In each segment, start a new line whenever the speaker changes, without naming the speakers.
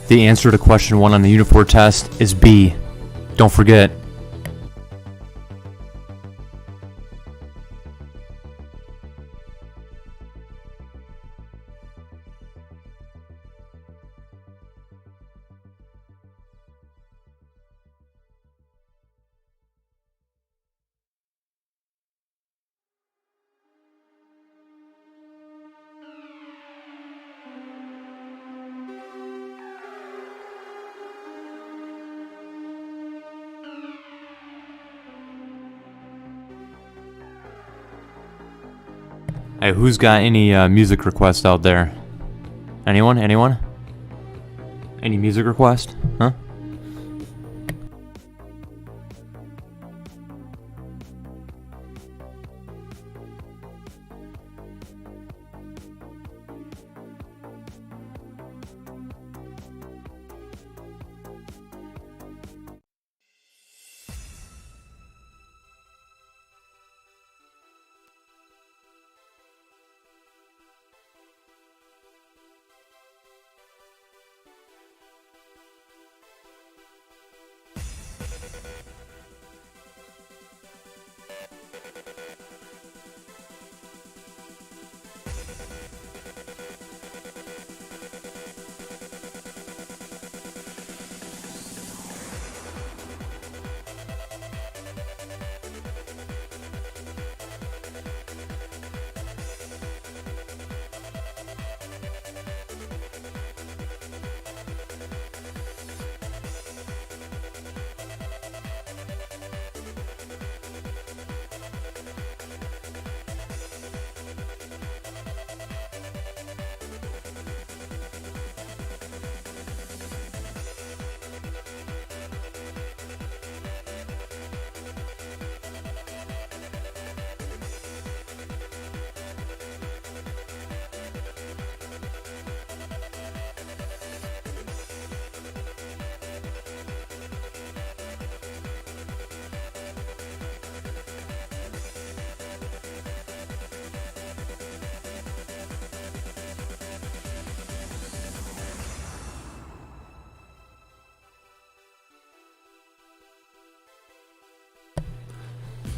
The answer to question 1 on the Unit 4 test is B. Don't forget. Hey, who's got any music requests out there? Anyone? Any music request? Huh?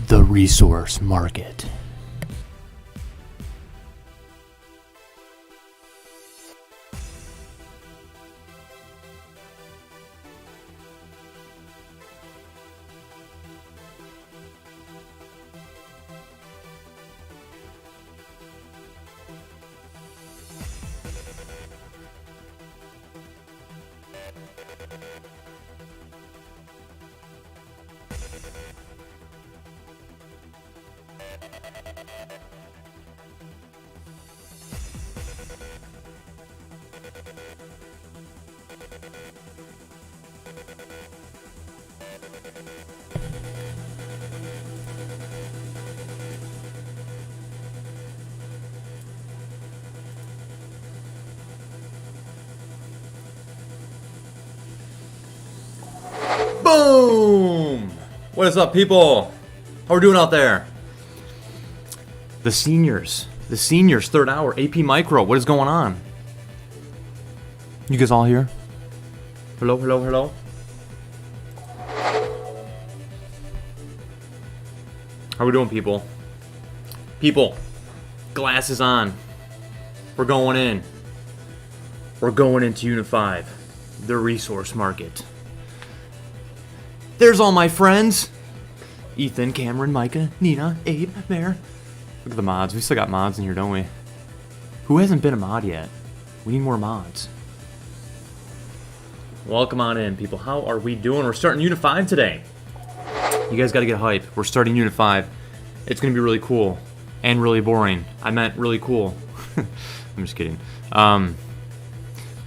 The resource market. Boom! What is up, people? How are we doing out there? The seniors, third hour, AP Micro. What is going on? You guys all here? Hello? How we doing, people? People, glasses on. We're going in. We're going into Unit 5, the resource market. There's all my friends. Ethan, Cameron, Micah, Nina, Abe, Mare. Look at the mods. We still got mods in here, don't we? Who hasn't been a mod yet? We need more mods. Welcome on in, people. How are we doing? We're starting Unit 5 today. You guys got to get hype. We're starting Unit 5. It's going to be really cool and really boring. I meant really cool. I'm just kidding.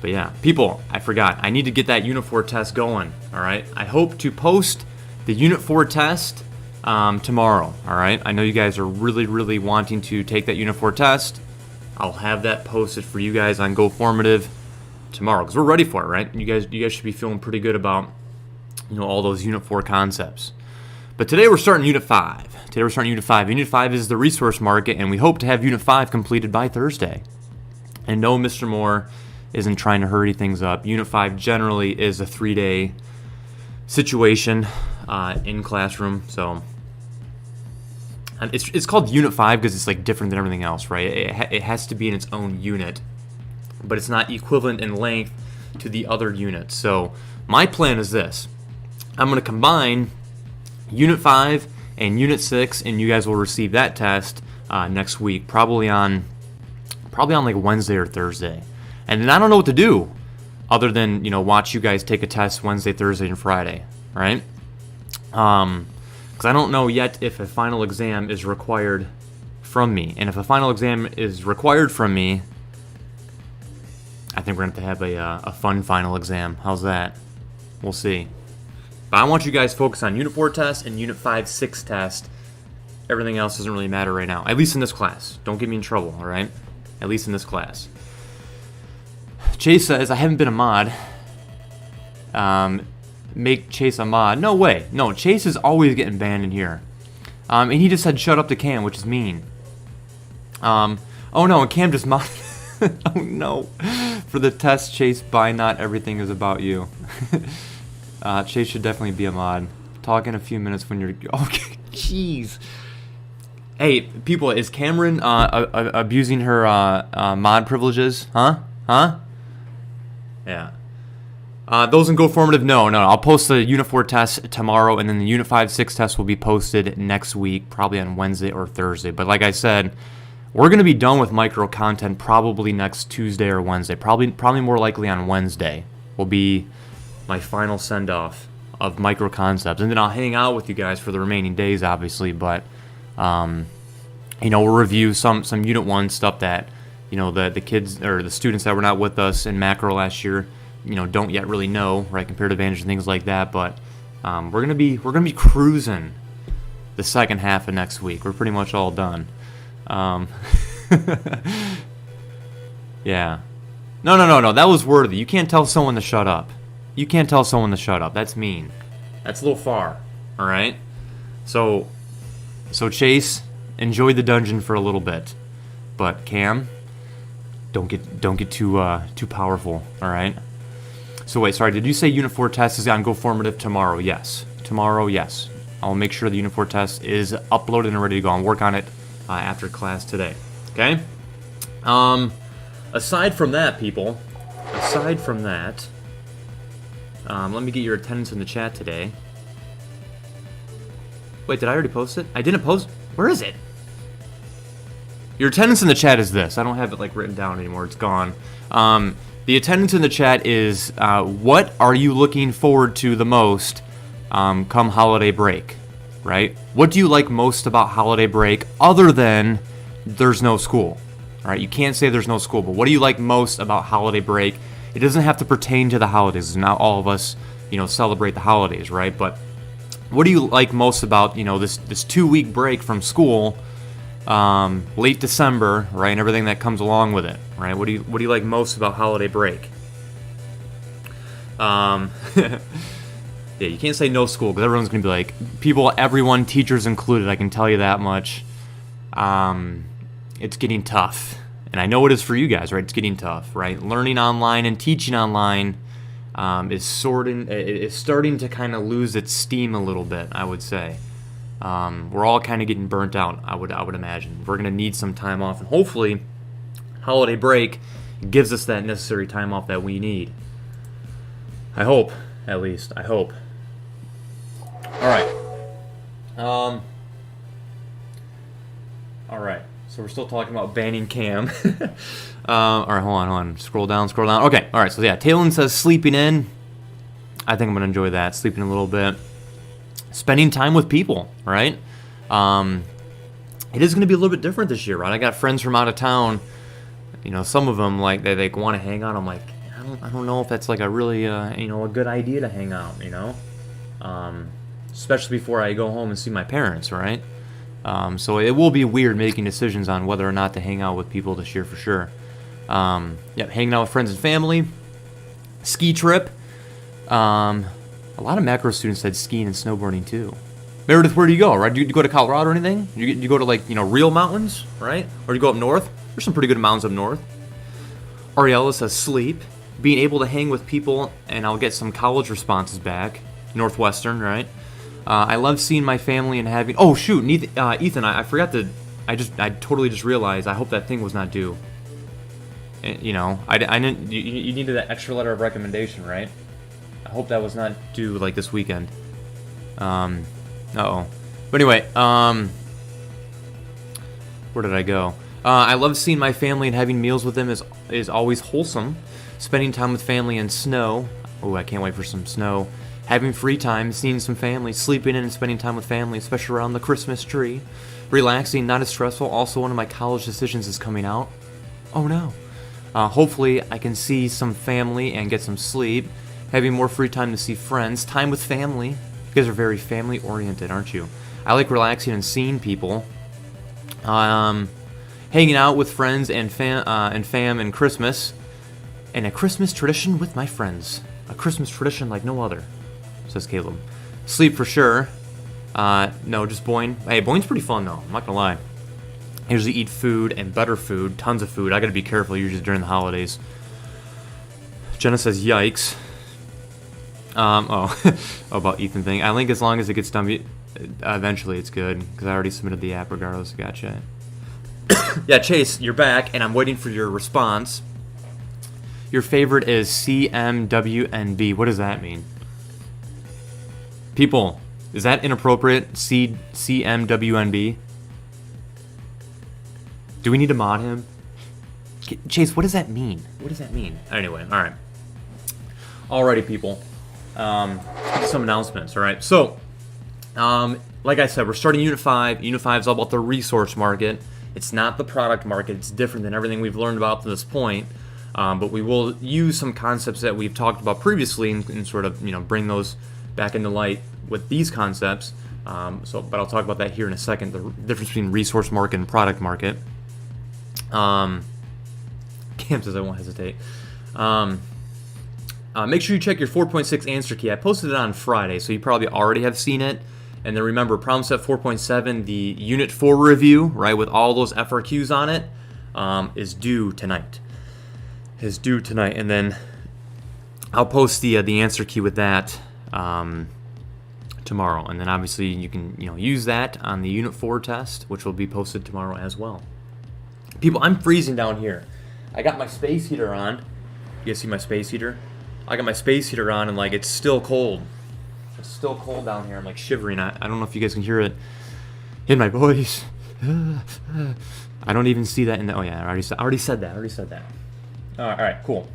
But yeah, people, I forgot. I need to get that Unit 4 test going, all right? I hope to post the Unit 4 test tomorrow, all right? I know you guys are really wanting to take that Unit 4 test. I'll have that posted for you guys on GoFormative tomorrow, because we're ready for it, right? You guys should be feeling pretty good about, all those Unit 4 concepts. But today we're starting Unit 5. Unit 5 is the resource market, and we hope to have Unit 5 completed by Thursday. And no, Mr. Moore, isn't trying to hurry things up. Unit 5 generally is a 3-day situation in classroom, so it's called Unit 5 because it's like different than everything else, right? It has to be in its own unit, but it's not equivalent in length to the other units. So my plan is this: I'm going to combine Unit 5 and Unit 6, and you guys will receive that test next week, probably on like Wednesday or Thursday. And then I don't know what to do other than, watch you guys take a test Wednesday, Thursday, and Friday, right? Because I don't know yet if a final exam is required from me. And if a final exam is required from me, I think we're going to have a fun final exam. How's that? We'll see. But I want you guys to focus on Unit 4 test and Unit 5-6 test. Everything else doesn't really matter right now, at least in this class. Don't get me in trouble, all right? At least in this class. Chase says, I haven't been a mod. Make Chase a mod. No way. No, Chase is always getting banned in here. And he just said shut up to Cam, which is mean. Oh no, and Cam just mod. Oh no. For the test, Chase, by not everything is about you. Chase should definitely be a mod. Talk in a few minutes when you're... Okay, jeez. Hey, people, is Cameron abusing her mod privileges? Huh? Yeah. Those in Go Formative, no. I'll post the Unit 4 test tomorrow, and then the Unit 5-6 test will be posted next week, probably on Wednesday or Thursday. But like I said, we're going to be done with micro content probably next Tuesday or Wednesday. Probably more likely on Wednesday will be my final send-off of micro concepts. And then I'll hang out with you guys for the remaining days, obviously. But, we'll review some Unit 1 stuff that, the kids or the students that were not with us in macro last year, don't yet really know, right? Comparative advantage and things like that. But we're gonna be cruising the second half of next week. We're pretty much all done. Yeah. No. That was worthy. You can't tell someone to shut up. That's mean. That's a little far. All right. So Chase, enjoy the dungeon for a little bit, but Cam, don't get too powerful. All right. So wait, sorry. Did you say Unit 4 test is on Go Formative tomorrow? Yes. Tomorrow, yes. I'll make sure the Unit 4 test is uploaded and ready to go. I'll work on it after class today. Okay. Aside from that, people. Let me get your attendance in the chat today. Wait, did I already post it? I didn't post. Where is it? Your attendance in the chat is this. I don't have it written down anymore. It's gone. The attendance in the chat is what are you looking forward to the most come holiday break, right? What do you like most about holiday break other than there's no school, all right? You can't say there's no school, but what do you like most about holiday break? It doesn't have to pertain to the holidays. Not all of us, celebrate the holidays, right? But what do you like most about, this 2-week break from school, late December, right, and everything that comes along with it, right? What do you like most about holiday break? Yeah, you can't say no school because everyone's gonna be like, everyone, teachers included. I can tell you that much. It's getting tough, and I know it is for you guys, right? It's getting tough, right? Learning online and teaching online is starting to kind of lose its steam a little bit, I would say. We're all kind of getting burnt out, I would imagine. We're going to need some time off, and hopefully holiday break gives us that necessary time off that we need. I hope, at least. I hope. All right. All right. So we're still talking about banning Cam. All right, hold on. Scroll down. Okay, all right. So yeah, Talon says sleeping in. I think I'm gonna enjoy that. Sleeping a little bit. Spending time with people, right? It is gonna be a little bit different this year, right? I got friends from out of town. Some of them they want to hang out. I'm like, I don't know if that's a really a good idea to hang out. Especially before I go home and see my parents, right? So it will be weird making decisions on whether or not to hang out with people this year for sure. Hanging out with friends and family. Ski trip. A lot of macro students said skiing and snowboarding too. Meredith, where do you go, right? Do you go to Colorado or anything? You go to real mountains, right? Or do you go up north? There's some pretty good mountains up north. Ariella says sleep. Being able to hang with people, and I'll get some college responses back. Northwestern, right? I love seeing my family and having... Oh, shoot, Ethan, I forgot to... I totally just realized. I hope that thing was not due. You know, I didn't... You needed that extra letter of recommendation, right? I hope that was not due, like, this weekend. Uh-oh. But anyway, where did I go? I love seeing my family and having meals with them is always wholesome. Spending time with family and snow. Oh, I can't wait for some snow. Having free time, seeing some family, sleeping in and spending time with family, especially around the Christmas tree. Relaxing, not as stressful. Also, one of my college decisions is coming out. Oh no. Hopefully, I can see some family and get some sleep. Having more free time to see friends. Time with family. You guys are very family-oriented, aren't you? I like relaxing and seeing people. Hanging out with friends and fam and Christmas. And a Christmas tradition with my friends. A Christmas tradition like no other, says Caleb. Sleep for sure. No, just Boyne. Hey, Boyne's pretty fun though, I'm not gonna lie. I usually eat food and better food, tons of food. I gotta be careful usually during the holidays. Jenna says yikes. About Ethan thing. I think as long as it gets done, eventually it's good, because I already submitted the app regardless. Gotcha. Yeah, Chase, you're back, and I'm waiting for your response. Your favorite is CMWNB. What does that mean? People, is that inappropriate? CMWNB? Do we need to mod him? Chase, what does that mean? What does that mean? Anyway, alright. Alrighty, people. Some announcements, alright? So, like I said, we're starting Unit 5. Unit 5 is all about the resource market. It's not the product market. It's different than everything we've learned about to this point. But we will use some concepts that we've talked about previously and sort of, bring those back into light with these concepts. But I'll talk about that here in a second, the difference between resource market and product market. Cam says I won't hesitate. Make sure you check your 4.6 answer key. I posted it on Friday, so you probably already have seen it. And then remember, problem set 4.7, the Unit 4 review, right, with all those FRQs on it, is due tonight. And then I'll post the answer key with that tomorrow. And then obviously you can use that on the Unit 4 test, which will be posted tomorrow as well. People, I'm freezing down here. I got my space heater on. You guys see my space heater? I got my space heater on, and like it's still cold. It's still cold down here. I'm like shivering. I don't know if you guys can hear it in my voice. I don't even see that in the. Oh yeah, I already said that. All right, cool.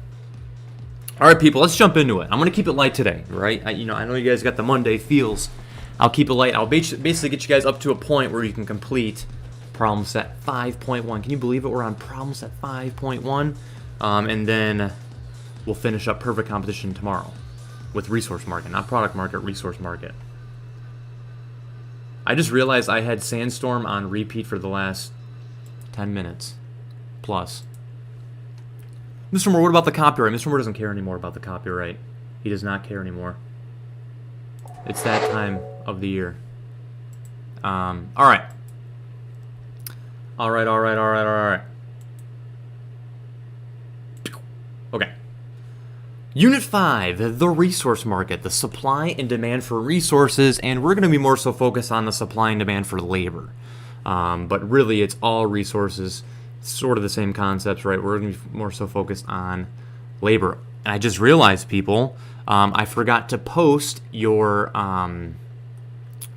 All right, people, let's jump into it. I'm gonna keep it light today, right? I know you guys got the Monday feels. I'll keep it light. I'll basically get you guys up to a point where you can complete problem set 5.1. Can you believe it? We're on problem set 5.1, and then we'll finish up perfect competition tomorrow with resource market, not product market, resource market. I just realized I had Sandstorm on repeat for the last 10 minutes plus. Mr. Moore, what about the copyright? Mr. Moore doesn't care anymore about the copyright. He does not care anymore. It's that time of the year. All right. Okay. Unit 5, the resource market, the supply and demand for resources, and we're going to be more so focused on the supply and demand for labor. But really, it's all resources, sort of the same concepts, right? We're going to be more so focused on labor. And I just realized, people, I forgot to post your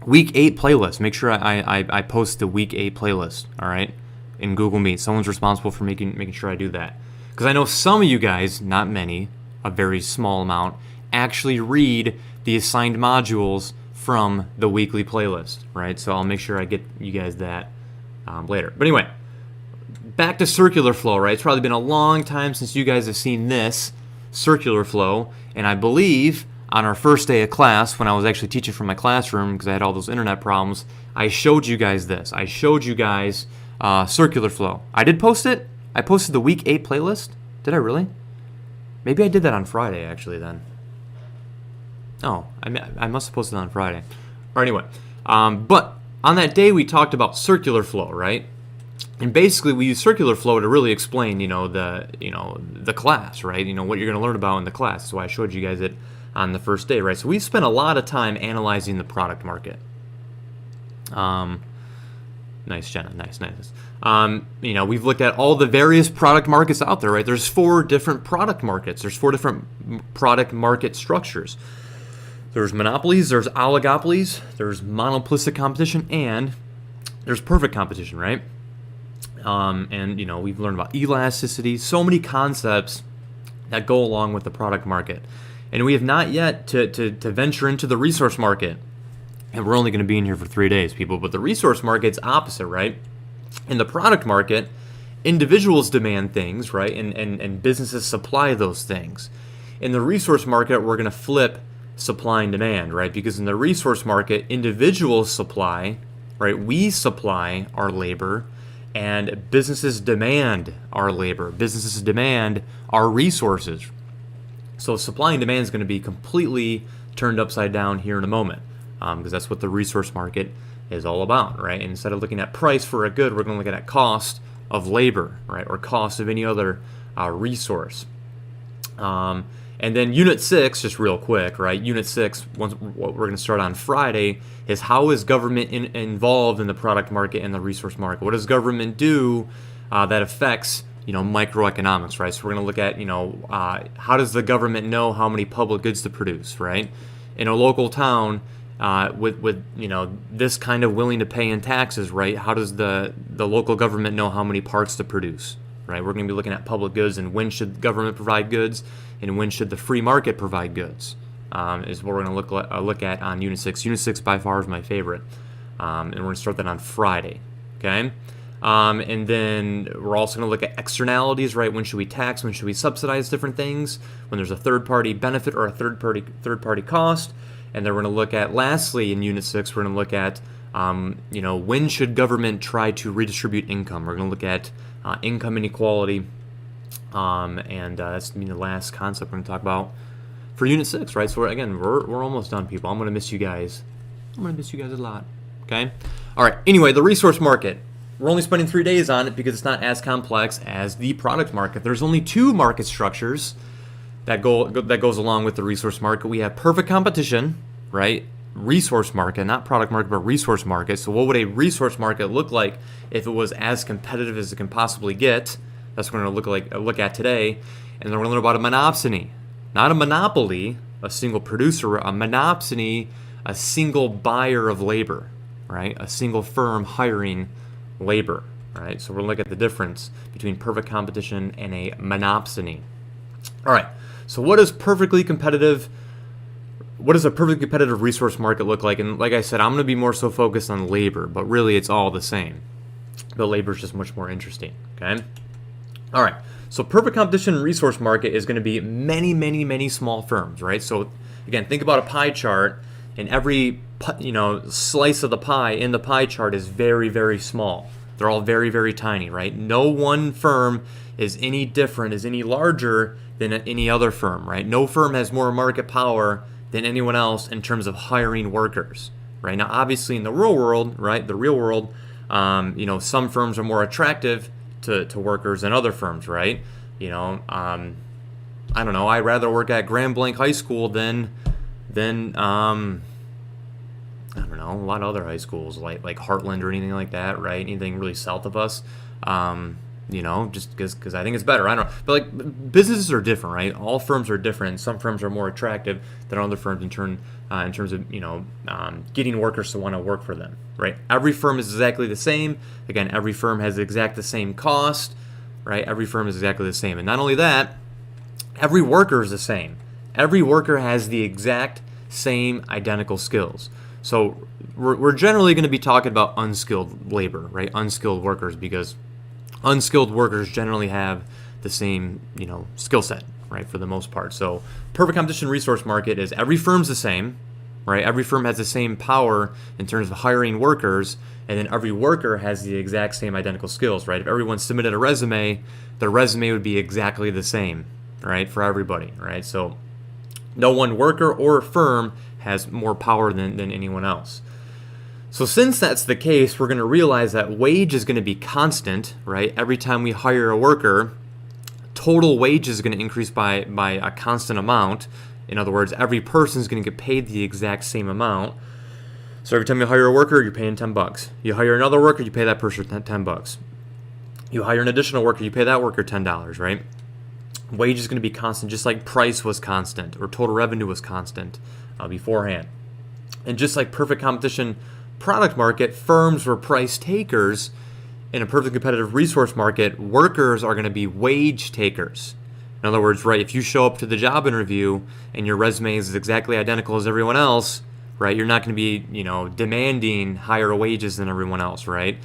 Week 8 playlist. Make sure I post the Week 8 playlist, all right, in Google Meet. Someone's responsible for making sure I do that. Because I know some of you guys, not many, a very small amount, actually read the assigned modules from the weekly playlist, right? So I'll make sure I get you guys that later. But anyway, back to circular flow, right? It's probably been a long time since you guys have seen this circular flow, and I believe on our first day of class, when I was actually teaching from my classroom because I had all those internet problems, I showed you guys this. I showed you guys circular flow. I did post it. I posted the Week 8 playlist. Did I really? Maybe I did that on Friday, actually, then. Oh, I must have posted it on Friday. Or anyway, but on that day we talked about circular flow, right? And basically, we use circular flow to really explain, the class, right? What you're going to learn about in the class. That's why I showed you guys it on the first day, right? So we spent a lot of time analyzing the product market. Nice, Jenna. Nice. We've looked at all the various product markets out there, right? There's 4 different product markets. There's 4 different product market structures. There's monopolies, there's oligopolies, there's monopolistic competition, and there's perfect competition, right? We've learned about elasticity, so many concepts that go along with the product market. And we have not yet to venture into the resource market. And we're only going to be in here for 3 days, people. But the resource market's opposite, right? In the product market, individuals demand things, right? And businesses supply those things. In the resource market, we're going to flip supply and demand, right? Because in the resource market, individuals supply, right? We supply our labor, and businesses demand our labor. Businesses demand our resources. So supply and demand is going to be completely turned upside down here in a moment, because that's what the resource market is all about, right? And instead of looking at price for a good, we're going to look at cost of labor, right, or cost of any other resource. And then Unit 6, just real quick, right? Unit 6, what we're going to start on Friday, is how is government involved in the product market and the resource market? What does government do that affects, microeconomics, right? So we're going to look at, how does the government know how many public goods to produce, right? In a local town, with this kind of willing to pay in taxes, right? How does the local government know how many parts to produce, right? We're going to be looking at public goods and when should government provide goods and when should the free market provide goods, is what we're going to look at on Unit 6. Unit 6 by far is my favorite, and we're going to start that on Friday, okay? And then we're also going to look at externalities, right? When should we tax? When should we subsidize different things? When there's a third-party benefit or a third-party cost. And then we're going to look at, lastly, in Unit 6, we're going to look at, when should government try to redistribute income? We're going to look at income inequality, and that's going to be the last concept we're going to talk about for Unit 6, right? So, we're almost done, people. I'm going to miss you guys. I'm going to miss you guys a lot, okay? All right, anyway, the resource market. We're only spending 3 days on it because it's not as complex as the product market. There's only 2 market structures that goes along with the resource market. We have perfect competition, right? Resource market, not product market, but resource market. So what would a resource market look like if it was as competitive as it can possibly get? That's what we're going to look at today. And then we're going to learn about a monopsony. Not a monopoly, a single producer, a monopsony, a single buyer of labor, right? A single firm hiring labor, right? So we're going to look at the difference between perfect competition and a monopsony. All right. So what does a perfectly competitive resource market look like? And like I said, I'm going to be more so focused on labor, but really it's all the same. But labor is just much more interesting, okay? All right, so perfect competition resource market is going to be many, many, many small firms, right? So again, think about a pie chart, and every slice of the pie in the pie chart is very, very small. They're all very, very tiny, right? No one firm is any different, is any larger than any other firm, right? No firm has more market power than anyone else in terms of hiring workers, right? Now, obviously, in the real world, right, some firms are more attractive to workers than other firms, right? I don't know. I'd rather work at Grand Blanc High School than I don't know, a lot of other high schools like Heartland or anything like that, right? Anything really south of us, just because I think it's better. I don't know. But businesses are different, right? All firms are different. Some firms are more attractive than other firms in terms of getting workers to want to work for them, right? Every firm is exactly the same. Again, every firm has the same cost, right? Every firm is exactly the same. And not only that, every worker is the same. Every worker has the exact same identical skills. So we're generally going to be talking about unskilled labor, right? Unskilled workers, because unskilled workers generally have the same, skill set, right, for the most part. So perfect competition resource market is every firm's the same, right? Every firm has the same power in terms of hiring workers, and then every worker has the exact same identical skills, right? If everyone submitted a resume, the resume would be exactly the same, right, for everybody, right? So no one worker or firm has more power than anyone else. So since that's the case, we're going to realize that wage is going to be constant, right? Every time we hire a worker, total wage is going to increase by a constant amount. In other words, every person is going to get paid the exact same amount. So every time you hire a worker, you're paying $10. You hire another worker, you pay that person $10. You hire an additional worker, you pay that worker $10, right? Wage is going to be constant, just like price was constant or total revenue was constant beforehand. And just like perfect competition product market, firms were price takers. In a perfect competitive resource market, workers are going to be wage takers. In other words, right, if you show up to the job interview and your resume is exactly identical as everyone else, right, you're not going to be, demanding higher wages than everyone else, right?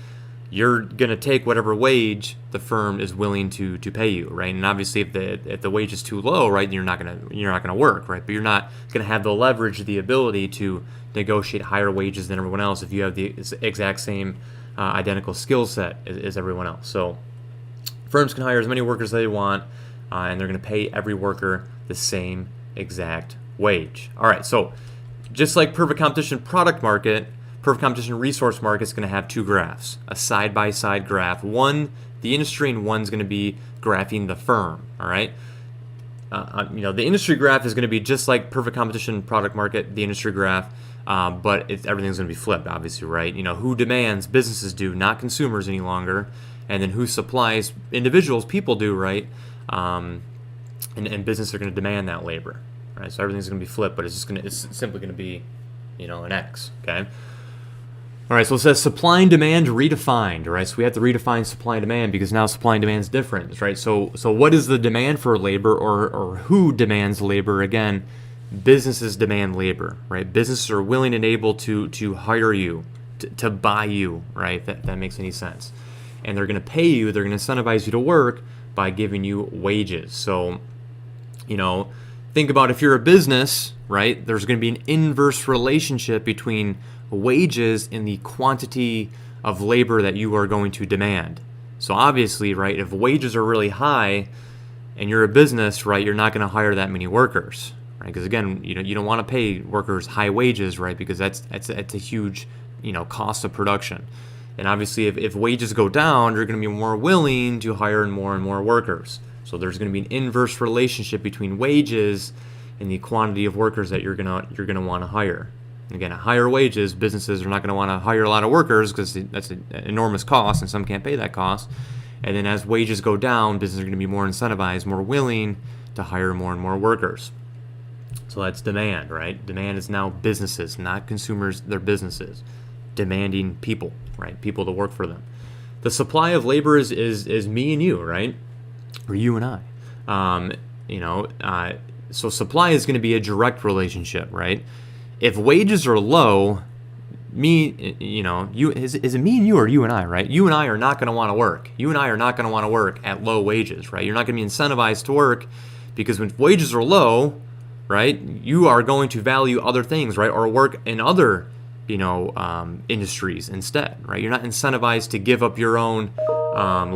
You're going to take whatever wage the firm is willing to pay you, right? And obviously, if the wage is too low, right, you're not going to work, right? But you're not going to have the leverage, the ability to negotiate higher wages than everyone else if you have the exact same identical skill set as everyone else. So firms can hire as many workers as they want, and they're going to pay every worker the same exact wage. All right, so just like perfect competition product market, perfect competition resource market is going to have two graphs, a side-by-side graph. One, the industry, and one's going to be graphing the firm. All right. The industry graph is going to be just like perfect competition product market, the industry graph, but everything's going to be flipped, obviously, right? Who demands, businesses do, not consumers any longer, and then who supplies, individuals, people do, right? And businesses are going to demand that labor, right? So everything's going to be flipped, but it's simply going to be, an X, okay? All right, so it says supply and demand redefined, right? So we have to redefine supply and demand because now supply and demand is different, right? So what is the demand for labor, or who demands labor? Again, businesses demand labor, right? Businesses are willing and able to hire you, to buy you, right? If that makes any sense. And they're going to pay you, they're going to incentivize you to work by giving you wages. So, think about if you're a business, right? There's going to be an inverse relationship between wages and the quantity of labor that you are going to demand. So obviously, right, if wages are really high and you're a business, right, you're not going to hire that many workers, right? Because again, you don't want to pay workers high wages, right? Because that's a huge, cost of production. And obviously, if wages go down, you're going to be more willing to hire and more workers. So there's going to be an inverse relationship between wages and the quantity of workers that you're gonna want to hire. Again, at higher wages, businesses are not going to want to hire a lot of workers because that's an enormous cost, and some can't pay that cost. And then as wages go down, businesses are going to be more incentivized, more willing to hire more and more workers. So that's demand, right? Demand is now businesses, not consumers. They're businesses demanding people, right? People to work for them. The supply of labor is me and you, right? Or you and I. So supply is going to be a direct relationship, right? If wages are low, is it me and you or you and I, right? You and I are not going to want to work. You and I are not going to want to work at low wages, right? You're not going to be incentivized to work because when wages are low, right, you are going to value other things, right, or work in other, industries instead, right? You're not incentivized to give up your own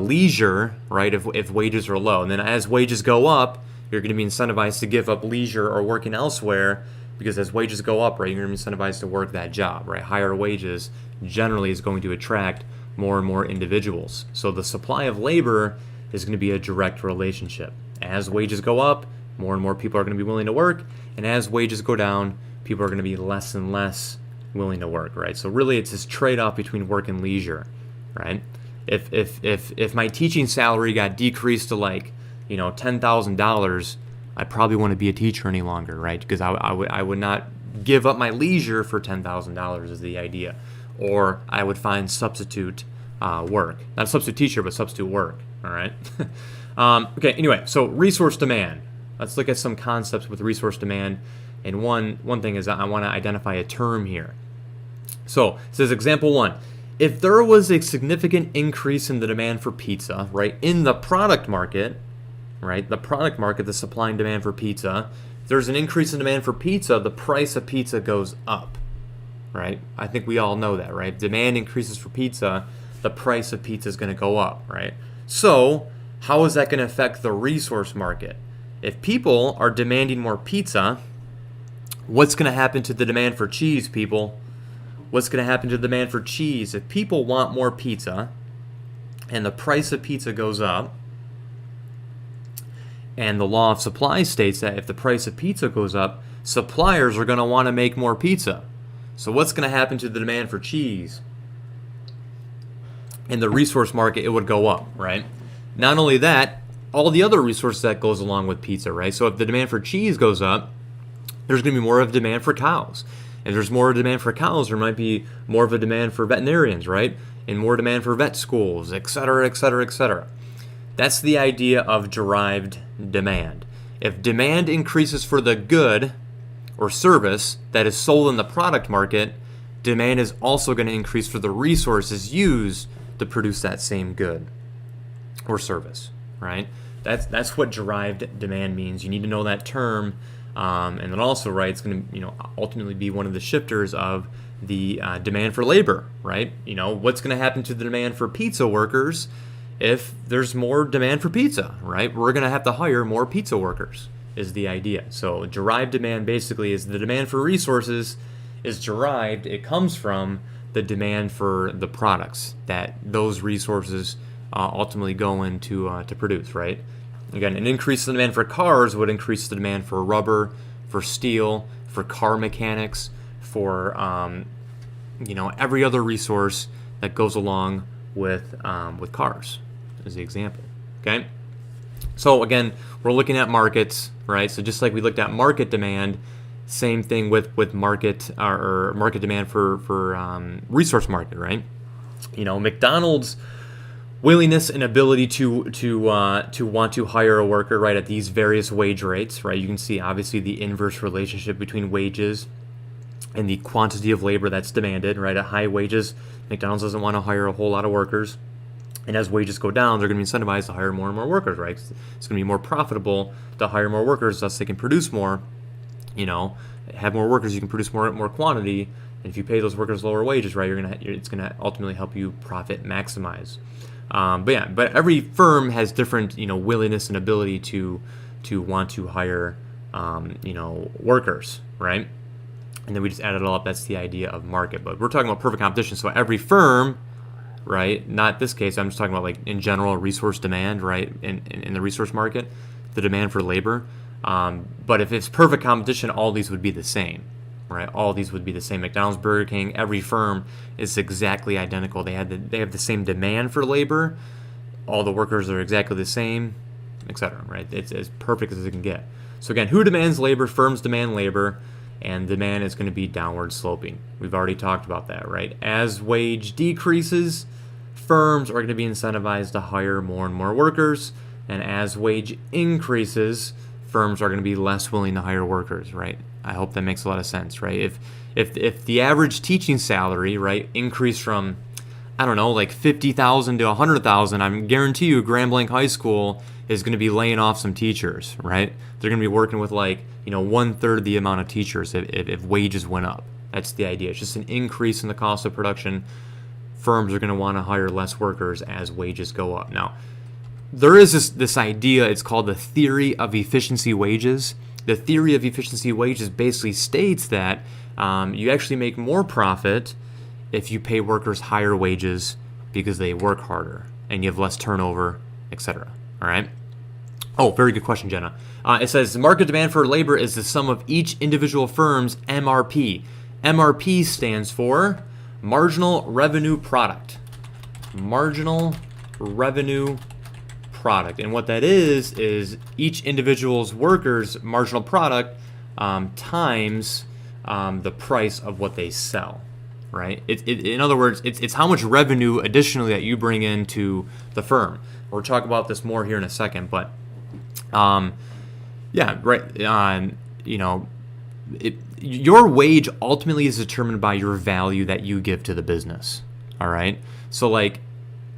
leisure, right, if wages are low. And then as wages go up, you're going to be incentivized to give up leisure or working elsewhere. Because as wages go up, right, you're going to be incentivized to work that job, right? Higher wages generally is going to attract more and more individuals. So the supply of labor is going to be a direct relationship. As wages go up, more and more people are going to be willing to work. And as wages go down, people are going to be less and less willing to work, right? So really it's this trade-off between work and leisure, right? If my teaching salary got decreased to $10,000, I probably wouldn't be a teacher any longer, right? Because I would not give up my leisure for $10,000 is the idea. Or I would find substitute work. Not substitute teacher, but substitute work, all right? Okay, anyway, so resource demand. Let's look at some concepts with resource demand. And one thing is I want to identify a term here. So it says example 1. If there was a significant increase in the demand for pizza, right, in the product market, right? The product market, the supply and demand for pizza. If there's an increase in demand for pizza, the price of pizza goes up, right? I think we all know that, right? If demand increases for pizza, the price of pizza is going to go up, right? So how is that going to affect the resource market? If people are demanding more pizza, what's going to happen to the demand for cheese, people? What's going to happen to the demand for cheese? If people want more pizza and the price of pizza goes up, and the law of supply states that if the price of pizza goes up, suppliers are going to want to make more pizza. So what's going to happen to the demand for cheese? In the resource market, it would go up, right? Not only that, all the other resources that goes along with pizza, right? So if the demand for cheese goes up, there's going to be more of a demand for cows. If there's more demand for cows, there might be more of a demand for veterinarians, right? And more demand for vet schools, et cetera, et cetera, et cetera. That's the idea of derived demand. If demand increases for the good or service that is sold in the product market, demand is also going to increase for the resources used to produce that same good or service, right? That's what derived demand means. You need to know that term, and then also, right, it's going to ultimately be one of the shifters of the demand for labor, right? What's going to happen to the demand for pizza workers if there's more demand for pizza, right? We're going to have to hire more pizza workers, is the idea. So derived demand basically is the demand for resources is derived. It comes from the demand for the products that those resources ultimately go into to produce, right? Again, an increase in demand for cars would increase the demand for rubber, for steel, for car mechanics, for every other resource that goes along with cars, as the example. Okay. So again, we're looking at markets, right? So just like we looked at market demand, same thing with market or market demand for resource market, right? McDonald's willingness and ability to want to hire a worker, right, at these various wage rates, right? You can see obviously the inverse relationship between wages and the quantity of labor that's demanded, right? At high wages, McDonald's doesn't want to hire a whole lot of workers. And as wages go down, they're going to be incentivized to hire more and more workers, right? It's going to be more profitable to hire more workers, thus they can produce more. Have more workers, you can produce more quantity. And if you pay those workers lower wages, right, it's going to ultimately help you profit maximize. But every firm has different, willingness and ability to want to hire, workers, right? And then we just add it all up. That's the idea of market. But we're talking about perfect competition. So every firm, right, not this case, I'm just talking about like in general resource demand, right, in the resource market, the demand for labor. But if it's perfect competition, all these would be the same, right? All these would be the same. McDonald's, Burger King, every firm is exactly identical. They have the same demand for labor. All the workers are exactly the same, etc. Right? It's as perfect as it can get. So again, who demands labor? Firms demand labor, and demand is going to be downward sloping. We've already talked about that, right? As wage decreases, firms are going to be incentivized to hire more and more workers, and as wage increases, firms are going to be less willing to hire workers, right? I hope that makes a lot of sense, right? If the average teaching salary, right, increased from, I don't know, like $50,000 to $100,000, I guarantee you Grand Blanc High School is going to be laying off some teachers, right? They're going to be working with 1/3 the amount of teachers if wages went up. That's the idea. It's just an increase in the cost of production. Firms are going to want to hire less workers as wages go up. Now, there is this idea, it's called the theory of efficiency wages. The theory of efficiency wages basically states that you actually make more profit if you pay workers higher wages because they work harder and you have less turnover, etc. All right? Oh, very good question, Jenna. It says market demand for labor is the sum of each individual firm's MRP. MRP stands for marginal revenue product. Marginal revenue product. And what that is each individual's worker's marginal product times the price of what they sell, right? In other words, it's how much revenue additionally that you bring into the firm. We'll talk about this more here in a second, but your wage ultimately is determined by your value that you give to the business, all right? So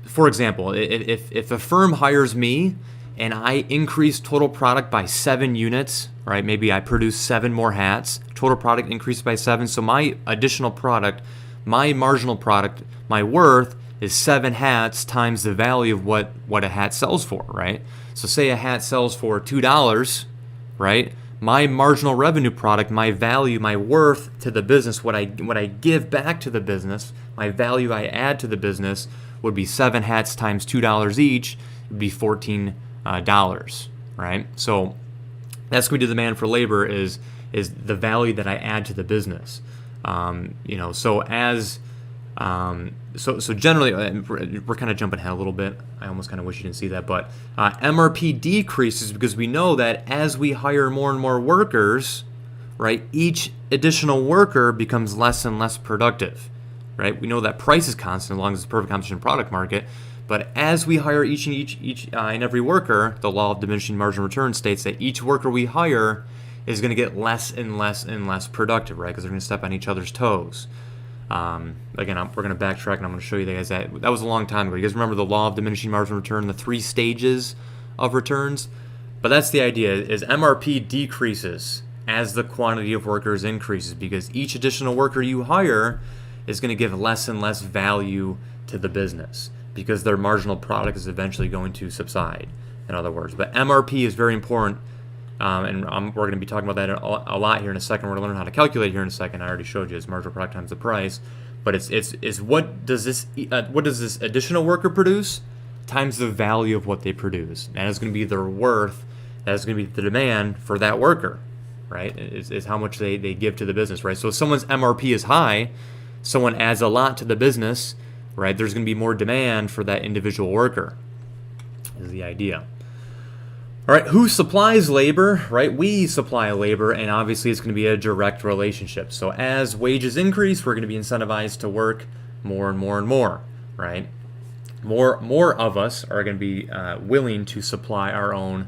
for example, if a firm hires me and I increase total product by 7 units, right? Maybe I produce 7 more hats, total product increased by 7. So my additional product, my marginal product, my worth is 7 hats times the value of what a hat sells for, right? So say a hat sells for $2, right? my marginal revenue product, my value, my worth to the business, what I give back to the business, my value I add to the business would be 7 hats times $2 each. It would be $14, right? So that's going to be the demand for labor is the value that I add to the business. So generally, we're kind of jumping ahead a little bit. I almost kind of wish you didn't see that, but MRP decreases because we know that as we hire more and more workers, right, each additional worker becomes less and less productive, right? We know that price is constant as long as it's a perfect competition product market, but as we hire each and every worker, the law of diminishing marginal return states that each worker we hire is going to get less and less and less productive, right? Because they're going to step on each other's toes. Again, we're going to backtrack, and I'm going to show you guys that was a long time ago. You guys remember the law of diminishing marginal return, the 3 stages of returns? But that's the idea, is MRP decreases as the quantity of workers increases because each additional worker you hire is going to give less and less value to the business because their marginal product is eventually going to subside, in other words. But MRP is very important. And we're going to be talking about that a lot here in a second. We're going to learn how to calculate here in a second. I already showed you it's marginal product times the price, but it's what does this additional worker produce times the value of what they produce. That is going to be their worth. That is going to be the demand for that worker, right? Is how much they give to the business, right? So if someone's MRP is high, someone adds a lot to the business, right? There's going to be more demand for that individual worker. Is the idea. All right, who supplies labor, right? We supply labor, and obviously it's going to be a direct relationship. So as wages increase, we're going to be incentivized to work more and more and more, right? More of us are going to be willing to supply our own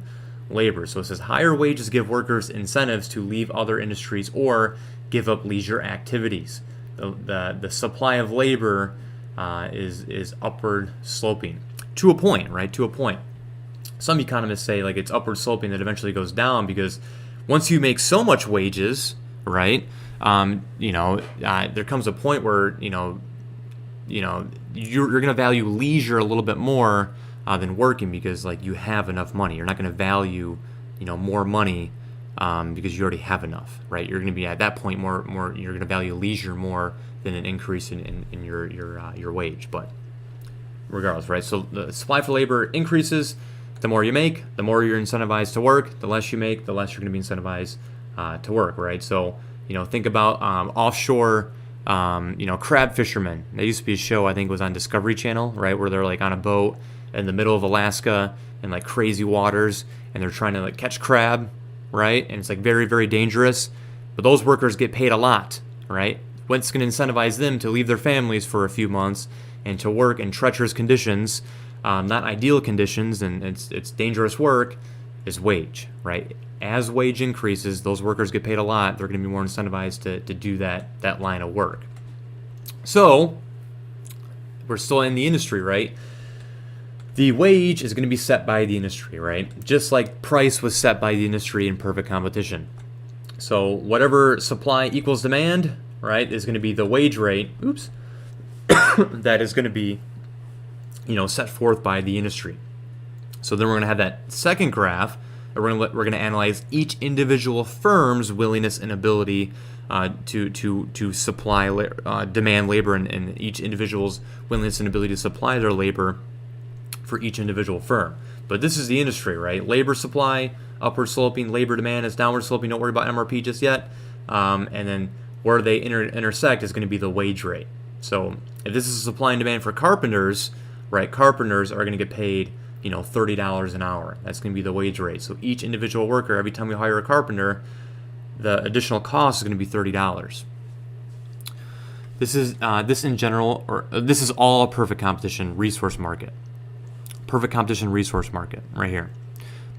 labor. So it says higher wages give workers incentives to leave other industries or give up leisure activities. The supply of labor is upward sloping to a point, right? To a point. Some economists say like it's upward sloping that eventually goes down because once you make so much wages, right? There comes a point where you're going to value leisure a little bit more than working because like you have enough money. You're not going to value more money because you already have enough, right? You're going to be at that point more. You're going to value leisure more than an increase in your wage. But regardless, right? So the supply for labor increases. The more you make, the more you're incentivized to work. The less you make, the less you're going to be incentivized to work, right? So, think about offshore, crab fishermen. There used to be a show, I think it was on Discovery Channel, right, where they're like on a boat in the middle of Alaska in like crazy waters, and they're trying to like catch crab, right? And it's like very, very dangerous. But those workers get paid a lot, right? What's going to incentivize them to leave their families for a few months and to work in treacherous conditions? Not ideal conditions, and it's dangerous work, is wage, right? As wage increases, those workers get paid a lot. They're going to be more incentivized to do that line of work. So we're still in the industry, right? The wage is going to be set by the industry, right? Just like price was set by the industry in perfect competition. So whatever supply equals demand, right, is going to be the wage rate. Oops, that is going to be set forth by the industry. So then we're going to have that second graph, and we're going to analyze each individual firm's willingness and ability to supply demand labor, and each individual's willingness and ability to supply their labor for each individual firm. But this is the industry, right? Labor supply, upward sloping. Labor demand is downward sloping. Don't worry about MRP just yet. And then where they intersect is going to be the wage rate. So if this is supply and demand for carpenters, right, carpenters are going to get paid, $30 an hour. That's going to be the wage rate. So each individual worker, every time we hire a carpenter, the additional cost is going to be $30. This is this is all a perfect competition resource market. Perfect competition resource market right here.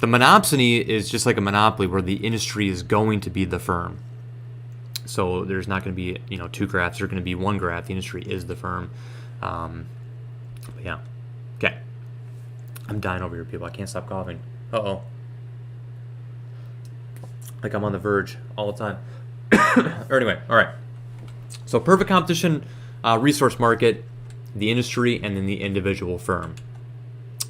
The monopsony is just like a monopoly where the industry is going to be the firm. So there's not going to be two graphs. There's going to be one graph. The industry is the firm. Yeah. Okay. I'm dying over here, people. I can't stop coughing. Uh-oh. Like I'm on the verge all the time. Or anyway, all right. So perfect competition resource market, the industry, and then the individual firm.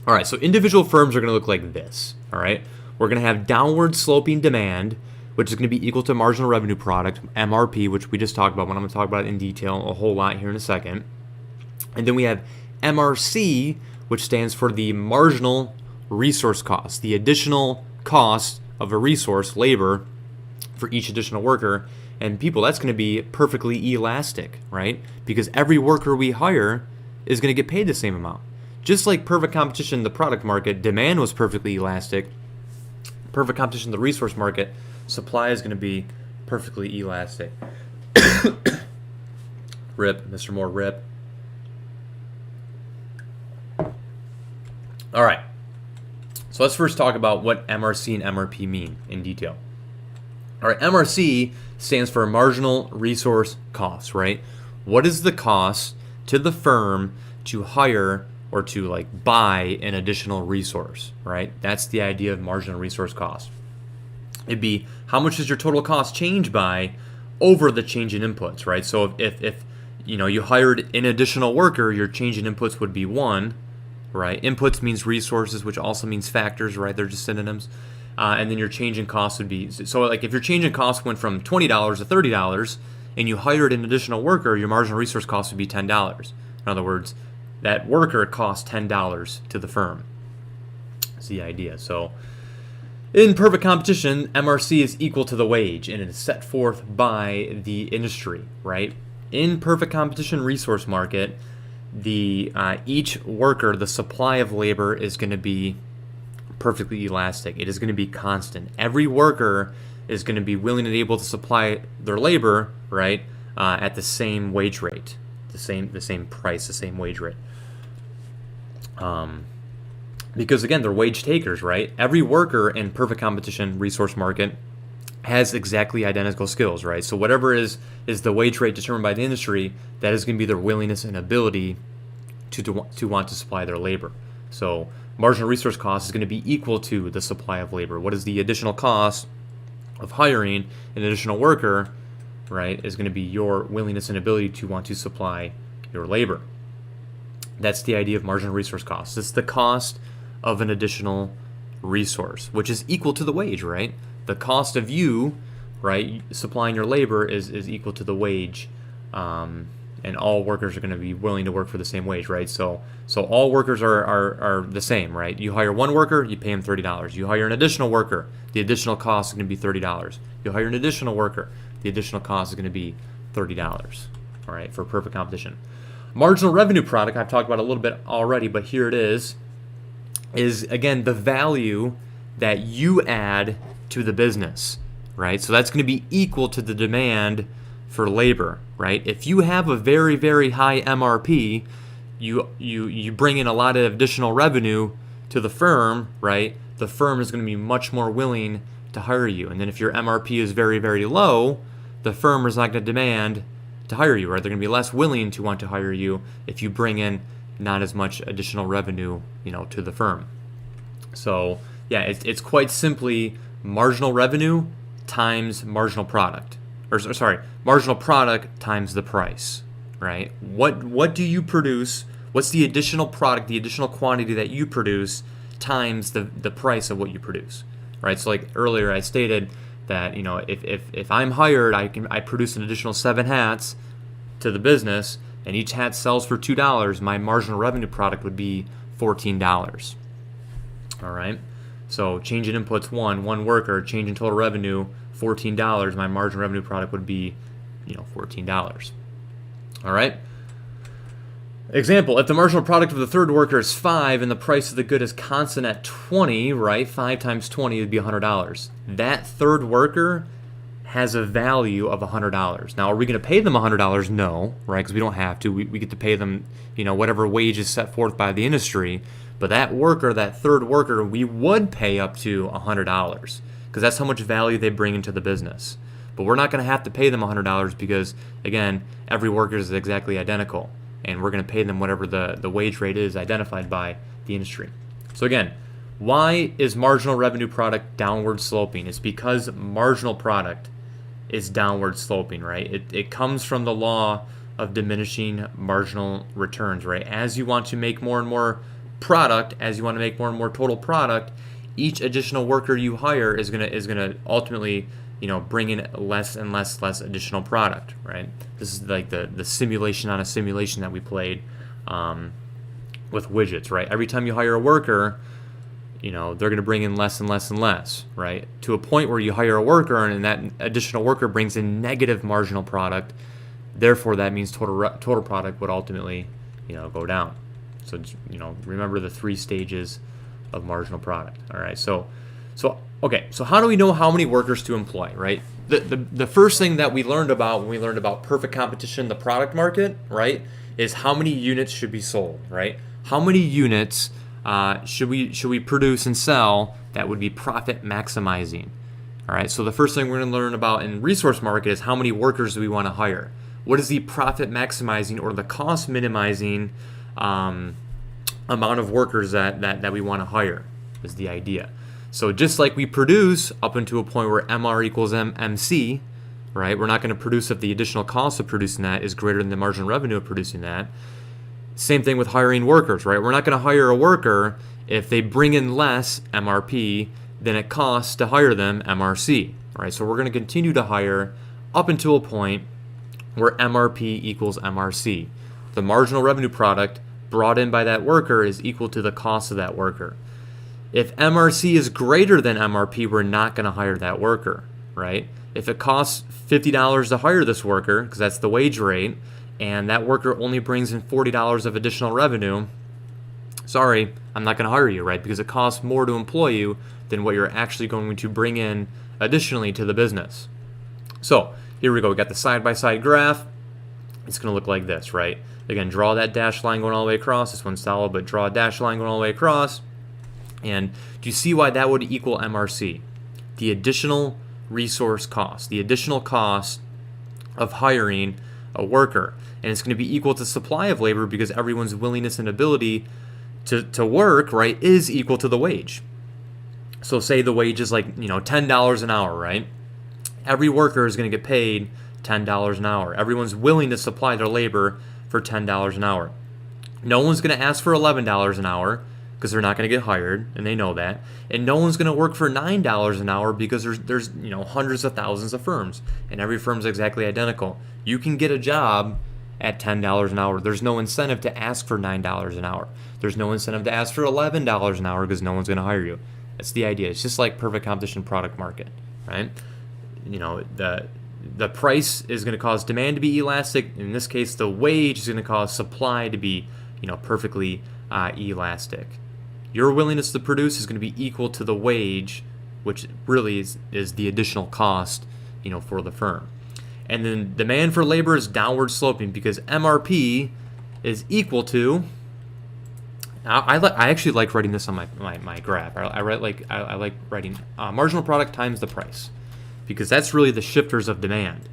All right, so individual firms are going to look like this, all right? We're going to have downward sloping demand which is going to be equal to marginal revenue product, MRP, which we just talked about, when I'm going to talk about it in detail a whole lot here in a second. And then we have MRC, which stands for the marginal resource cost, the additional cost of a resource, labor, for each additional worker. And people, that's going to be perfectly elastic, right? Because every worker we hire is going to get paid the same amount. Just like perfect competition in the product market, demand was perfectly elastic. Perfect competition in the resource market, supply is going to be perfectly elastic. Rip, Mr. Moore, rip. All right. So let's first talk about what MRC and MRP mean in detail. All right, MRC stands for marginal resource cost, right? What is the cost to the firm to hire or to like buy an additional resource, right? That's the idea of marginal resource cost. It'd be how much does your total cost change by over the change in inputs, right? So if you hired an additional worker, your change in inputs would be 1, right? Inputs means resources, which also means factors, right? They're just synonyms. And then your change in cost would be, so like if your change in cost went from $20 to $30 and you hired an additional worker, your marginal resource cost would be $10. In other words, that worker costs $10 to the firm. That's the idea. So in perfect competition, MRC is equal to the wage and it is set forth by the industry, right? In perfect competition resource market, each worker, the supply of labor is going to be perfectly elastic. It is going to be constant. Every worker is going to be willing and able to supply their labor, right, at the same wage rate, the same price, the same wage rate. Because again, they're wage takers, right? Every worker in perfect competition resource market has exactly identical skills, right? So whatever is the wage rate determined by the industry, that is going to be their willingness and ability to want to supply their labor. So marginal resource cost is going to be equal to the supply of labor. What is the additional cost of hiring an additional worker, right, is going to be your willingness and ability to want to supply your labor. That's the idea of marginal resource cost. It's the cost of an additional resource, which is equal to the wage, right? The cost of you, right, supplying your labor is equal to the wage, and all workers are going to be willing to work for the same wage, right? So all workers are the same, right? You hire one worker, you pay him $30. You hire an additional worker, the additional cost is going to be $30. You hire an additional worker, the additional cost is going to be $30, all right, for perfect competition. Marginal revenue product, I've talked about a little bit already, but here it is again the value that you add to the business, right? So that's going to be equal to the demand for labor, right? If you have a very, very high MRP, you bring in a lot of additional revenue to the firm, right? The firm is going to be much more willing to hire you. And then if your MRP is very, very low, the firm is not going to demand to hire you, right? They're going to be less willing to want to hire you if you bring in not as much additional revenue, to the firm. So yeah, it's quite simply marginal revenue times marginal product. Marginal product times the price, right? What do you produce? What's the additional product, the additional quantity that you produce times the price of what you produce, right? So like earlier I stated that, if I'm hired, I produce an additional 7 hats to the business and each hat sells for $2, my marginal revenue product would be $14. All right? So change in inputs one worker, change in total revenue $14, my marginal revenue product would be, $14. All right? Example, if the marginal product of the third worker is 5 and the price of the good is constant at 20, right? 5 times 20 would be $100. That third worker has a value of $100. Now, are we going to pay them $100? No, right? Because we don't have to. We get to pay them, whatever wage is set forth by the industry. But that worker, that third worker, we would pay up to $100 because that's how much value they bring into the business. But we're not going to have to pay them $100 because, again, every worker is exactly identical. And we're going to pay them whatever the wage rate is identified by the industry. So again, why is marginal revenue product downward sloping? It's because marginal product is downward sloping, right? It comes from the law of diminishing marginal returns, right? As you want to make more and more product, as you want to make more and more total product, each additional worker you hire is gonna ultimately bring in less and less additional product, right? This is like the simulation on a simulation that we played with widgets, right? Every time you hire a worker, they're going to bring in less and less, right? To a point where you hire a worker and that additional worker brings in negative marginal product. Therefore, that means total product would ultimately, go down. So, remember the 3 stages of marginal product. All right. So how do we know how many workers to employ, right? The first thing that we learned about when we learned about perfect competition, the product market, right, is how many units should be sold, right? How many units should we produce and sell that would be profit maximizing? All right. So the first thing we're going to learn about in resource market is how many workers do we want to hire? What is the profit maximizing or the cost minimizing amount of workers that we want to hire is the idea. So just like we produce up into a point where MR equals MC, right? We're not going to produce if the additional cost of producing that is greater than the marginal revenue of producing that. Same thing with hiring workers, right? We're not going to hire a worker if they bring in less MRP than it costs to hire them MRC, right? So we're going to continue to hire up until a point where MRP equals MRC. The marginal revenue product brought in by that worker is equal to the cost of that worker. If MRC is greater than MRP, we're not going to hire that worker, right? If it costs $50 to hire this worker, because that's the wage rate, and that worker only brings in $40 of additional revenue, sorry, I'm not going to hire you, right? Because it costs more to employ you than what you're actually going to bring in additionally to the business. So here we go. We got the side-by-side graph. It's going to look like this, right? Again, draw that dashed line going all the way across. This one's solid, but draw a dashed line going all the way across. And do you see why that would equal MRC? The additional resource cost, the additional cost of hiring a worker. And it's going to be equal to supply of labor because everyone's willingness and ability to work, right, is equal to the wage. So say the wage is like, $10 an hour, right? Every worker is going to get paid $10 an hour. Everyone's willing to supply their labor for $10 an hour. No one's going to ask for $11 an hour because they're not going to get hired, and they know that. And no one's going to work for $9 an hour because there's hundreds of thousands of firms, and every firm's exactly identical. You can get a job at $10 an hour. There's no incentive to ask for $9 an hour. There's no incentive to ask for $11 an hour because no one's going to hire you. That's the idea. It's just like perfect competition product market, right? The price is going to cause demand to be elastic. In this case, the wage is going to cause supply to be, perfectly elastic. Your willingness to produce is going to be equal to the wage, which really is the additional cost, for the firm. And then demand for labor is downward sloping because MRP is equal to. I actually like writing this on my graph. I like writing marginal product times the price, because that's really the shifters of demand.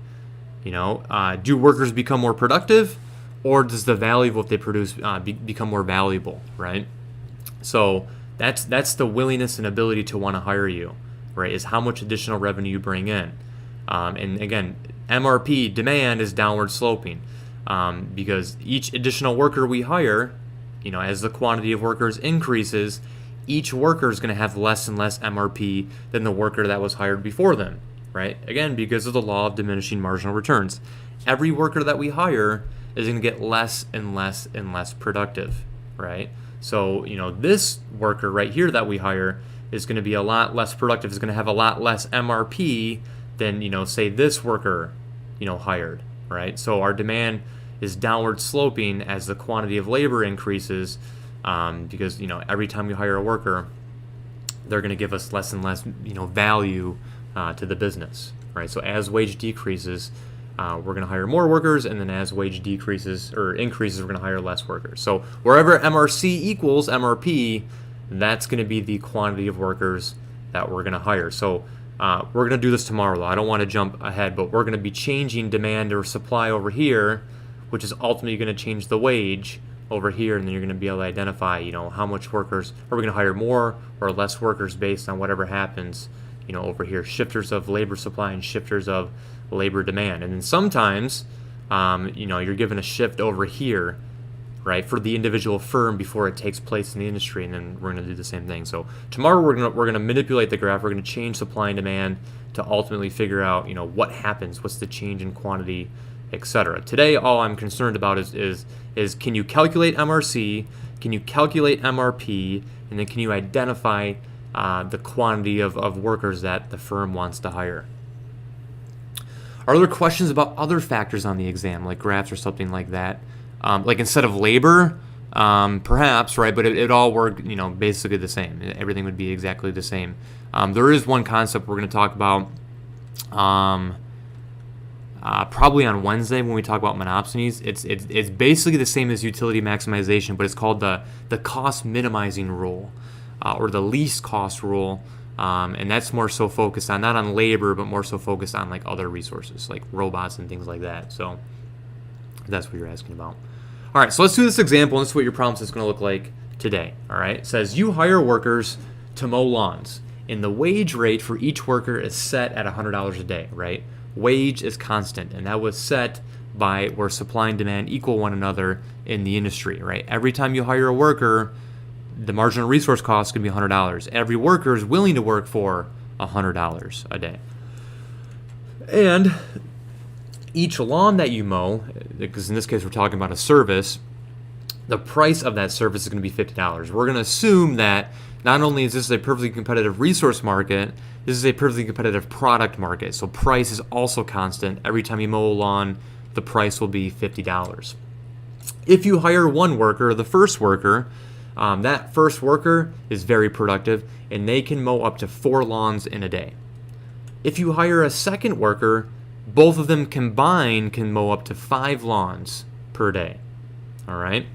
Do workers become more productive, or does the value of what they produce become more valuable, right? So that's the willingness and ability to want to hire you, right? Is how much additional revenue you bring in. And again, MRP demand is downward sloping because each additional worker we hire, as the quantity of workers increases, each worker is going to have less and less MRP than the worker that was hired before them, right? Again, because of the law of diminishing marginal returns. Every worker that we hire is going to get less and less and less productive, right? So, this worker right here that we hire is going to be a lot less productive, is going to have a lot less MRP than, say this worker, hired, right? So our demand is downward sloping as the quantity of labor increases because, every time we hire a worker, they're going to give us less and less, value to the business, right? So as wage decreases, we're going to hire more workers, and then as wage decreases or increases, we're going to hire less workers. So wherever MRC equals MRP, that's going to be the quantity of workers that we're going to hire. So we're going to do this tomorrow, though. I don't want to jump ahead, but we're going to be changing demand or supply over here, which is ultimately going to change the wage over here, and then you're going to be able to identify, how much workers are we going to hire, more or less workers based on whatever happens, over here, shifters of labor supply and shifters of labor demand. And then sometimes, you're given a shift over here right, for the individual firm before it takes place in the industry, and then we're going to do the same thing. So tomorrow we're going to manipulate the graph. We're going to change supply and demand to ultimately figure out, what happens, what's the change in quantity, etc. Today, all I'm concerned about is can you calculate MRC, can you calculate MRP, and then can you identify the quantity of workers that the firm wants to hire. Are there questions about other factors on the exam, like graphs or something like that? Like instead of labor, perhaps, right? But it all worked, basically the same. Everything would be exactly the same. There is one concept we're going to talk about probably on Wednesday when we talk about monopsonies. It's basically the same as utility maximization, but it's called the cost minimizing rule, or the least cost rule. And that's more so focused on, not on labor, but more so focused on like other resources, like robots and things like that. So that's what you're asking about. All right, so let's do this example, and this is what your problem is going to look like today. All right, it says you hire workers to mow lawns, and the wage rate for each worker is set at $100 a day, right? Wage is constant, and that was set by where supply and demand equal one another in the industry, right? Every time you hire a worker, the marginal resource cost is going to be $100. Every worker is willing to work for $100 a day. And each lawn that you mow, because in this case we're talking about a service, the price of that service is going to be $50. We're going to assume that not only is this a perfectly competitive resource market, this is a perfectly competitive product market. So price is also constant. Every time you mow a lawn, the price will be $50. If you hire one worker, the first worker, that first worker is very productive, and they can mow up to 4 lawns in a day. If you hire a second worker, both of them combined can mow up to 5 lawns per day. All right?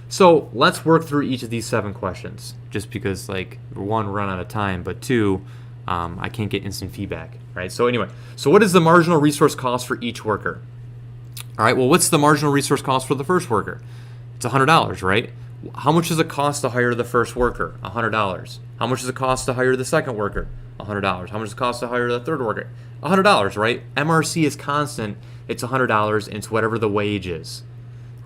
So let's work through each of these 7 questions, just because, like, 1, run out of time, but 2, I can't get instant feedback, right? So anyway, so what is the marginal resource cost for each worker? All right, well, what's the marginal resource cost for the first worker? It's $100, right? How much does it cost to hire the first worker? $100. How much does it cost to hire the second worker? $100. How much does it cost to hire the third worker? $100, right? MRC is constant. It's $100, and it's whatever the wage is,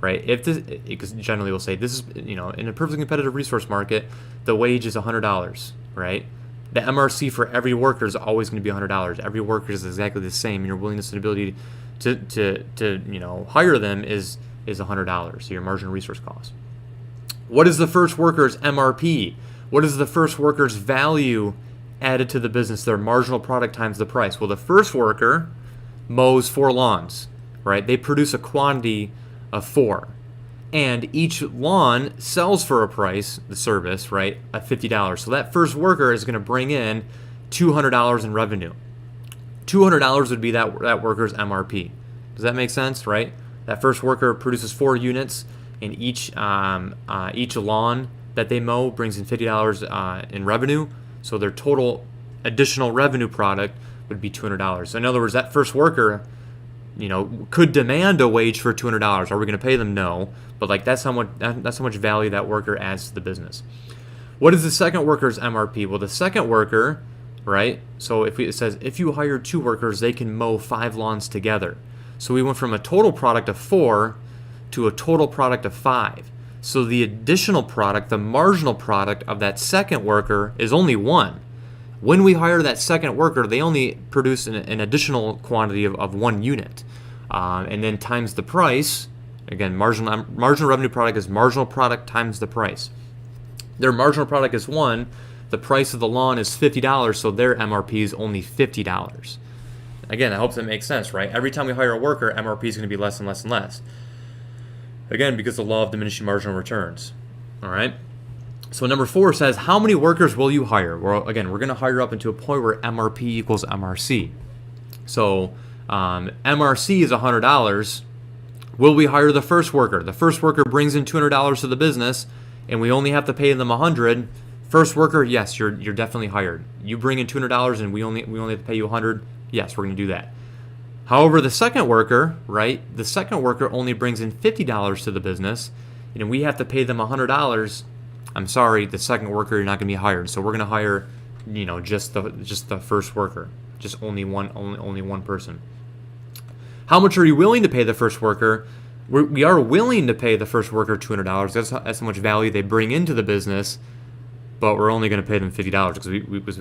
right? If this, because generally we'll say this is, in a perfectly competitive resource market, the wage is $100, right? The MRC for every worker is always going to be $100. Every worker is exactly the same, and your willingness and ability to hire them is $100. So your marginal resource cost. What is the first worker's MRP? What is the first worker's value added to the business, their marginal product times the price? Well, the first worker mows 4 lawns, right? They produce a quantity of 4. And each lawn sells for a price, the service, right, at $50. So that first worker is going to bring in $200 in revenue. $200 would be that worker's MRP. Does that make sense, right? That first worker produces 4 units, and each lawn that they mow brings in $50 in revenue. So their total additional revenue product would be $200. So in other words, that first worker, could demand a wage for $200. Are we going to pay them? No. But like that's how much value that worker adds to the business. What is the second worker's MRP? Well, the second worker, right? So it says if you hire 2 workers, they can mow 5 lawns together. So we went from a total product of 4 to a total product of 5. So the additional product, the marginal product of that second worker is only 1. When we hire that second worker, they only produce an additional quantity of 1 unit. And then times the price. Again, marginal revenue product is marginal product times the price. Their marginal product is 1. The price of the lawn is $50, so their MRP is only $50. Again, I hope that makes sense, right? Every time we hire a worker, MRP is going to be less and less and less. Again, because the law of diminishing marginal returns. All right? So number 4 says, how many workers will you hire? Well, again, we're going to hire up into a point where MRP equals MRC. So MRC is $100. Will we hire the first worker? The first worker brings in $200 to the business, and we only have to pay them $100. First worker, yes, you're definitely hired. You bring in $200, and we only have to pay you $100. Yes, we're going to do that. However, the second worker, right? The second worker only brings in $50 to the business, and we have to pay them $100. I'm sorry, the second worker, you're not going to be hired. So we're going to hire, just the first worker, just only one person. How much are you willing to pay the first worker? we are willing to pay the first worker $200. That's how much value they bring into the business, but we're only going to pay them $50 because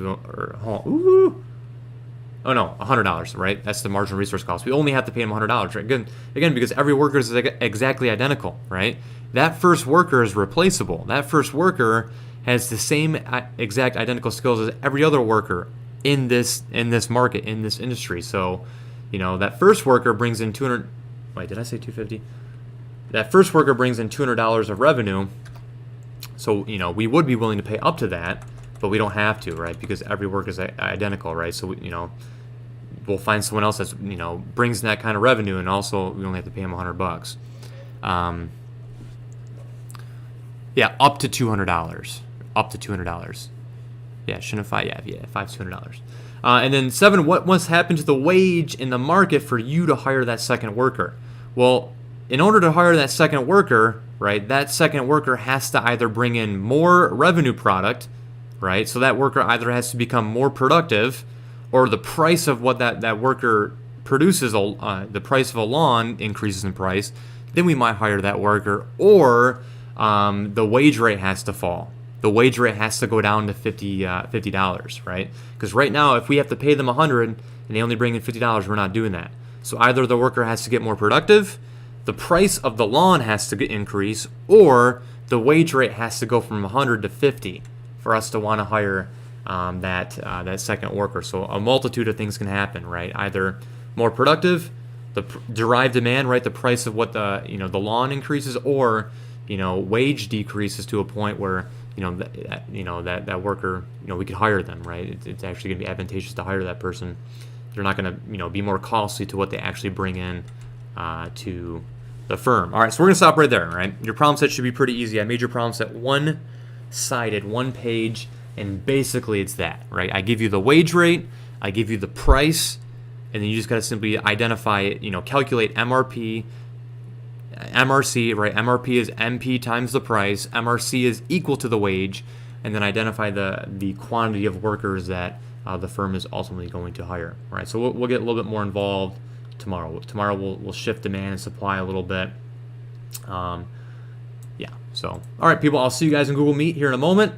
$100, right? That's the marginal resource cost. We only have to pay them $100, right? Again, because every worker is exactly identical, right? That first worker is replaceable. That first worker has the same exact identical skills as every other worker in this market, in this industry. So, that first worker brings in 200. Wait, did I say 250? That first worker brings in $200 of revenue. So, we would be willing to pay up to that, but we don't have to, right? Because every worker is identical, right? So, we'll find someone else that's, brings that kind of revenue, and also we only have to pay them $100. Yeah, up to $200. Up to $200. Yeah, shouldn't five? Yeah, $200. And then 7, what must happen to the wage in the market for you to hire that second worker? Well, in order to hire that second worker, right, that second worker has to either bring in more revenue product, right? So that worker either has to become more productive, or the price of what that worker produces, the price of a lawn increases in price. Then we might hire that worker, or the wage rate has to fall. The wage rate has to go down to $50, right? Because right now, if we have to pay them $100 and they only bring in $50, we're not doing that. So either the worker has to get more productive, the price of the lawn has to increase, or the wage rate has to go from 100 to 50 for us to want to hire that second worker. So a multitude of things can happen, right? Either more productive, the derived demand, right? The price of what the lawn increases, or wage decreases to a point where that worker, we could hire them, right? It's actually going to be advantageous to hire that person. They're not going to be more costly to what they actually bring in to the firm. All right, so we're going to stop right there, right? Your problem set should be pretty easy. I made your problem set one-sided, one page, and basically it's that, right? I give you the wage rate, I give you the price, and then you just got to simply identify, calculate MRP, MRC, right? MRP is MP times the price, MRC is equal to the wage, and then identify the quantity of workers that the firm is ultimately going to hire, right? So we'll get a little bit more involved tomorrow. Tomorrow we'll shift demand and supply a little bit. Yeah, so all right, people, I'll see you guys in Google Meet here in a moment.